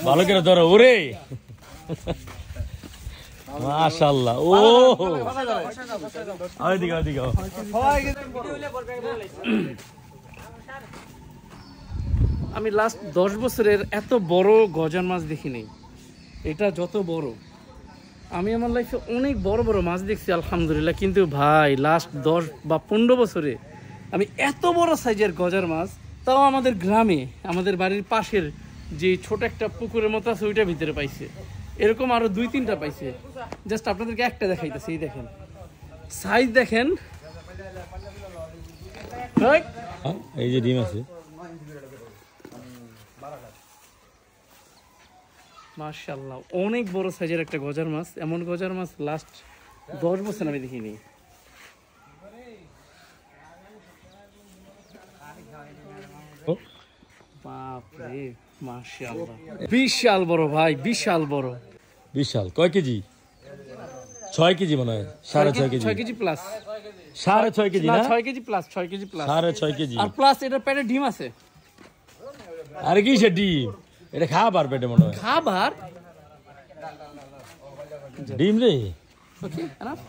ভালো করে ধরো ওরে মাশাআল্লাহ ও ওইদিকে ওইদিকে আমি লাস্ট 10 বছরের এত বড় গজার মাছ দেখিনি। এটা যত বড়, আমি আমার লাইফে অনেক বড় বড় মাছ দেখছি আলহামদুলিল্লাহ, কিন্তু ভাই লাস্ট 10 বা 15 বছরে আমি এত বড় সাইজের গজার মাছ, তাও আমাদের গ্রামে আমাদের বাড়ির পাশের যে ছোট একটা পুকুরের মতো আছে ওইটার ভিতরে পাইছে। এরকম আরো 2-3টা পাইছে। জাস্ট আপনাদেরকে একটা দেখাইতেছি, এই দেখেন সাইজ দেখেন। এই যে ডিম আছে মাশাআল্লাহ, অনেক বড় সাইজের একটা গজার মাছ। এমন গজার মাছ লাস্ট 10 বছর আমি দেখিনি। বাপরে মাশাআল্লাহ, বিশাল বড় ভাই, বিশাল বড়, বিশাল। কয় কেজি? 6 কেজি মনে হয়, 6.5 কেজি। 6 কেজি প্লাস, 6.5 কেজি না, 6 KG plus, 6 KG plus, 6.5 KG. আর প্লাস এটা পেটে ডিম আছে। আরে কি সে ডিম? এটা খাবার পেটে মনে হয় খাবার ডিম রে। ওকে এনাফ।